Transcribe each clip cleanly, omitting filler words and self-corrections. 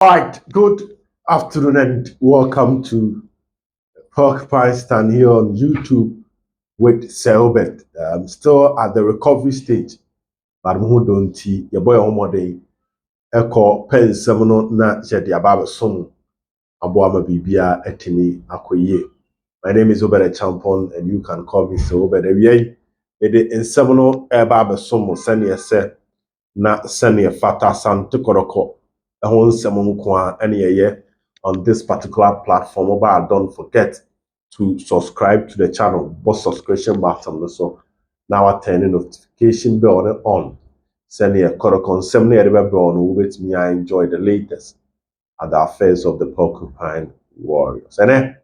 All right, good afternoon and welcome to Porcupine Stand here on YouTube with Selbert. I'm still at the recovery stage, but I'm don't see your boy Omode Echo Pen Semono na Jedi Ababa Som Abuama Bibia Etini Akoye. My name is Obere Champon and you can call me Selbert. It in Semono Ababa Som Senior Se na Senior Fata Asante Kotoko. On this particular platform, but don't forget to subscribe to the channel, both subscription button so now turn the notification bell on. Send a correcon send with me. I enjoy the latest at the affairs of the Porcupine Warriors. And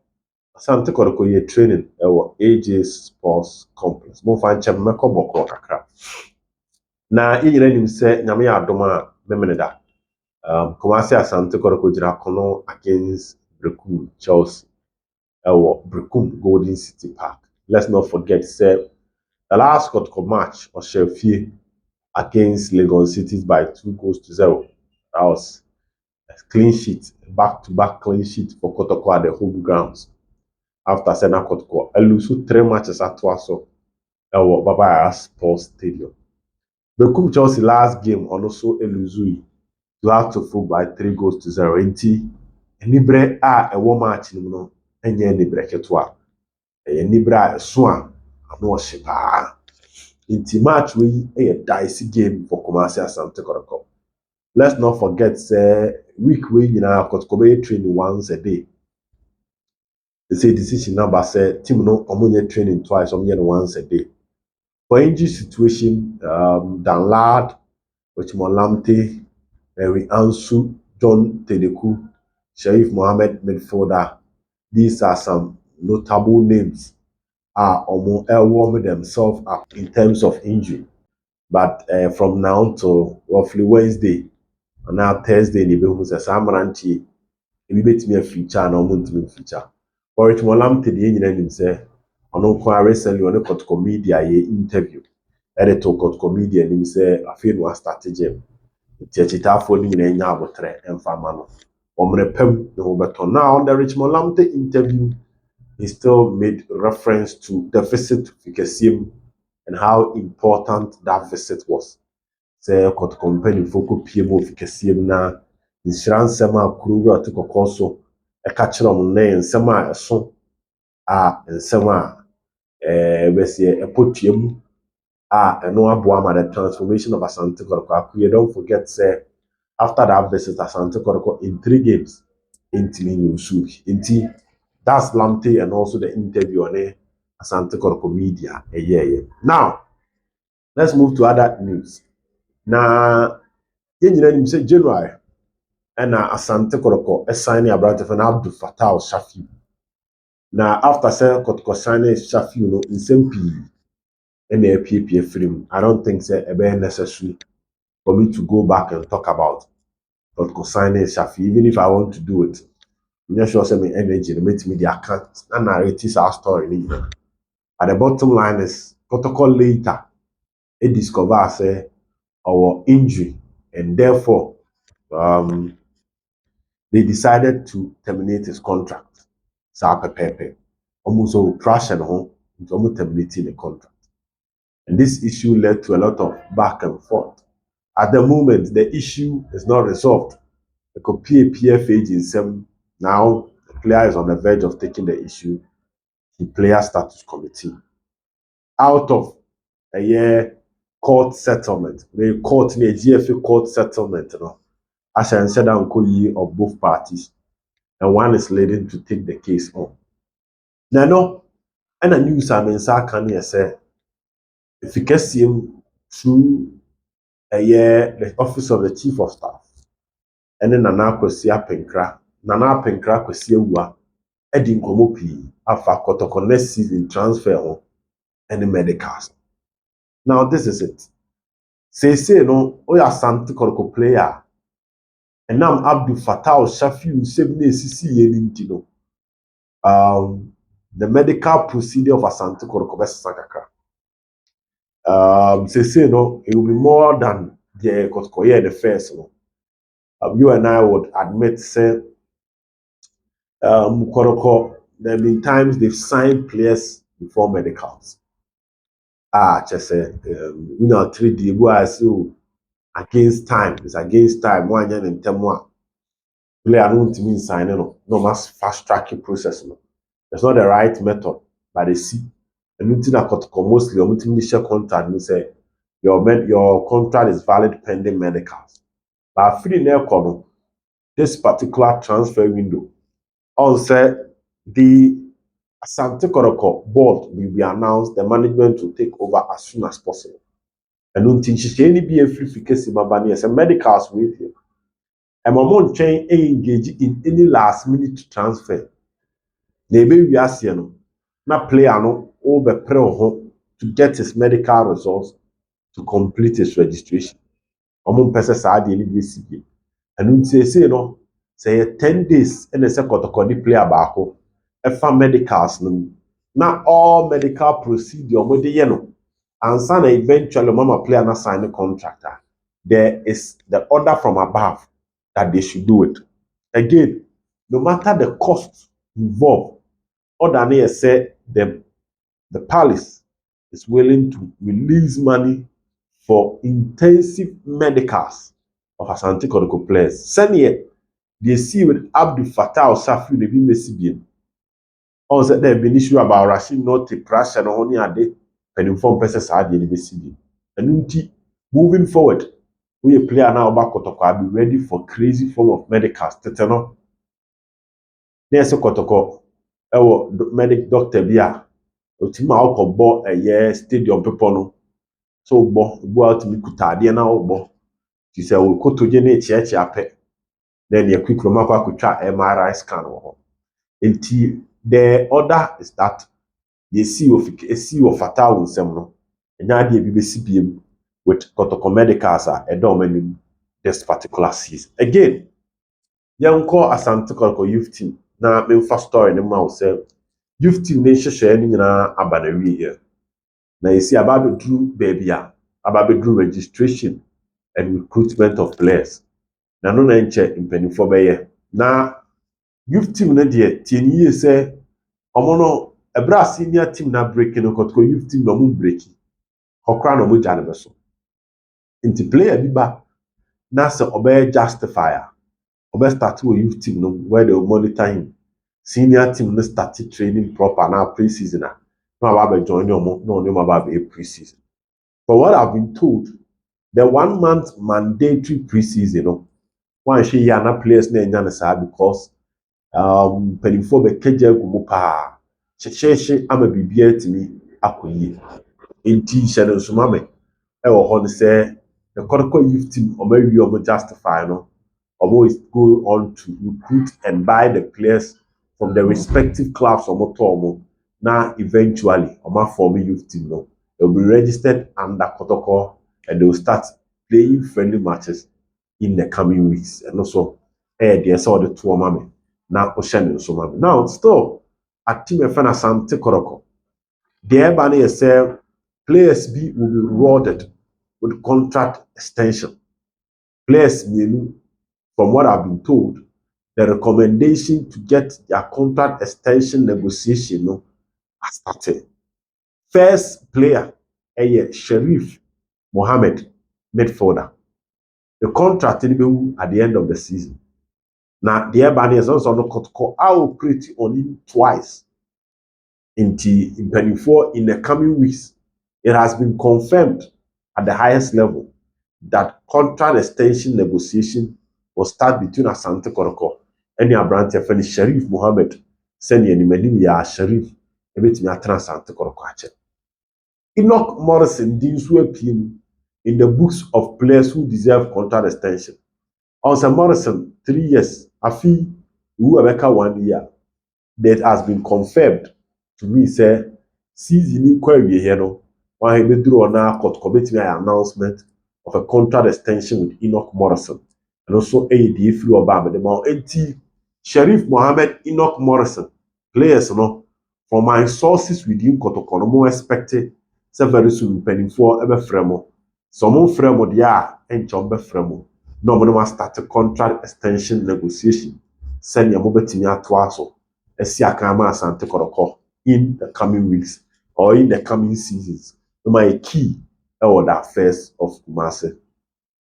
Asante Kotoko ye training our AJ Sports Complex. Mo fan chem meko boko kakra. Na inyere nim se nyame ya adoma memeneda. Kumasi Asante Kotoko jira kono against Brekum Chelsea. Brekum Golden City Park. Let's not forget, say the last Kotoko match was Sheffield against Lagos City by 2-0. That was a clean sheet, back-to-back clean sheet for Kotoko at the home grounds. After Sena Kotoko, lose 3 matches at Twaso, Baba Sports Stadium. Brekum Chelsea last game also Eluzui. You have to fall by 3-0. Enibre a one match no enye enibre ketwa. Enibra so a ano hye pa. Inti match we a dicey game for Kumasi Asante Kotoko. Let's not forget say week we nyina Kotoko be training once a day. They say decision number say team no omunye training twice, omunye once a day. For injury situation, Dan Lad, Ochimolamte, Mary Ansu, John Tedeku, Sharif Mohammed midfielder. These are some notable names warming themselves up in terms of injury. But from now to roughly Wednesday, and now Thursday, the Behumus as Amaranchi, if you bet me a feature and almost feature. For it, Molam to the Indian say, on no recently on a Kotoko media interview. Editor Kotoko media and him say, I feel was strategy. Tiachita folding in a yabotre and famano. Omrepem the Roberto. Now, the Richmond Lamte interview, he still made reference to the visit to Fikesim and how important that visit was. Say, Kot company focal PMO Fikesim na insurance sema kuru to kokoso a catcher on name sema so and sema a potium and no abuama the transformation of Asante Kotoko. You don't forget, say, after that visit, Asante Kotoko in 3 games, Intimi Nusubi. Inti, that's Lamte and also the interview on Asante Kotoko media. Now, let's move to other news. Now, you say January, and Asante Kotoko signing a brand of an Abdul Fattah Shafi. Now, after saying Kotoko signing Shafi, in same P and the PPF film, I don't think it's necessary for me to go back and talk about signing Shafi, even if I want to do it. I'm not sure my energy to make me the account and narrate our story. At the bottom line is protocol later it discover say our injury and therefore they decided to terminate his contract. Pepe. Almost crash and home almost terminating the contract. And this issue led to a lot of back and forth. At the moment, the issue is not resolved. The PAPF agency now the player is on the verge of taking the issue to player status committee. Out of a year court settlement, the court a GFA court settlement, I shall say that of both parties, and one is leading to take the case on. Now, no, and a news I mean, can say if you can see him through a year, the office of the chief of staff. And then Nana Kwasia Penkra, Nana Penkra Kwasia Wa, Eddie Komopi, Alpha Kotoko next season transfer and the medicals. Now, this is it. Say, no, Oya Asante Kotoko player, and now Abdul Fattah Shafi, 7 CC, the medical procedure of Asante Kotoko Sakaka. Say, no, it will be more than the Kotoko, the first one. You and I would admit, say, Kotoko, there have been times they've signed players before medicals. Just say, 3D, I see against time. It's against time. One year in Temwa. Player don't mean signing, no mass fast tracking process. No. It's not the right method, but they see. And nothing that mostly or multi contract and say your contract is valid pending medicals. But free now this particular transfer window. On say the Asante Kotoko board will be announced, the management will take over as soon as possible. And until she any be a free because Mabani as a medicals with you. And my chain engage in any last minute transfer. They be we are no. Na player no over pre to get his medical results to complete his registration. Omo pese saa de ni bi si bi. Anu ntie no say 10 days and say Kotoko di player baako e fa medicals no. Na all medical procedure mo de ye no. Ansa na eventually mama player na sign the contract. There is the order from above that they should do it. Again, no matter the cost involved, order near say the palace is willing to release money for intensive medicals of Asante Kotoko players. Senior, they see with Abdul Fattah Safi the BMC. Also, there been issue about Rashid not to crash and only a day and inform persons are the BMC. And moving forward, we a player now about Kotoko will be ready for crazy form of medicals. Tetano. There's a Kotoko, medic doctor Bia. Otima akọbọ stadium pepo no so bo out mi kutade na ogbo ti se wo kotoje na echiachi ape then ye quick from akwa MRI scan wo ho enti the order is that the CEO of Fatal nsem no enya de bi besi biem with Kotoko medicals a do manim this particular season again yanko Asante Kotoko youth team na me first story ne ma wo say youth team ne hyehyɛ ne nyinaa aba na wie na you see about the baby about the registration and recruitment of players na no na nche mpanifo beye na youth team na de tieni say omo no ebra senior team na break no Kotoko youth team no mo break okra no mo jane beso inti player bi ba na se obey justifier obey start with youth team no where they will monitor him senior team no start training proper now pre-season na about join no about a pre-season. But what I've been told, the 1 month mandatory pre-season, one she yana players na nyana sa because penifo be keje gumu pa she ama bibia timi akoyi enti hye no sumame e wo ho ne say the Kotoko youth team omawi omo justify no always go on to recruit and buy the players from the respective clubs omo to omo na eventually omo form youth team no they will be registered under Kotoko and they will start playing friendly matches in the coming weeks and also they saw the two mame now ocean so mame now still a team of Asante Kotoko the banner say players will be rewarded with contract extension players from what I've been told the recommendation to get their contract extension negotiation has started. First player, Sharif Mohammed, midfielder. The contract will be at the end of the season. Now, the Ebony is also not Kotoko. I will operate on him twice in the coming weeks. It has been confirmed at the highest level that contract extension negotiation will start between Asante Kotoko and the Abrante friend Sharif Mohammed. Send you any ya Sharif, a bit me Asante Kotoko. Enoch Morrison deals with him in the books of players who deserve contract extension. Also, Morrison, 3 years, a fee, who Rebecca 1 year. That has been confirmed to me, say, season inquiry here, no, when he withdrew on our court committee announcement of a contract extension with Enoch Morrison and also AD through Obama. The more NT Sharif Mohammed Enoch Morrison players, from my sources within Kotoko, no more expected. Very soon penny for ever fremo. Some fremo dia and chombe fremo. no mo start a contract extension negotiation send your mobetimi ato aso esi akama Asante Kotoko in the coming weeks or in the coming seasons. My key the affairs of Kumasi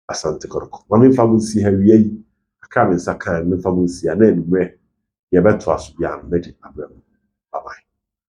Asante Kotoko. Mami famu si hawie yi aka me nsa kan me famu si ana enumre ye beto aso ya medi abram. Bye bye.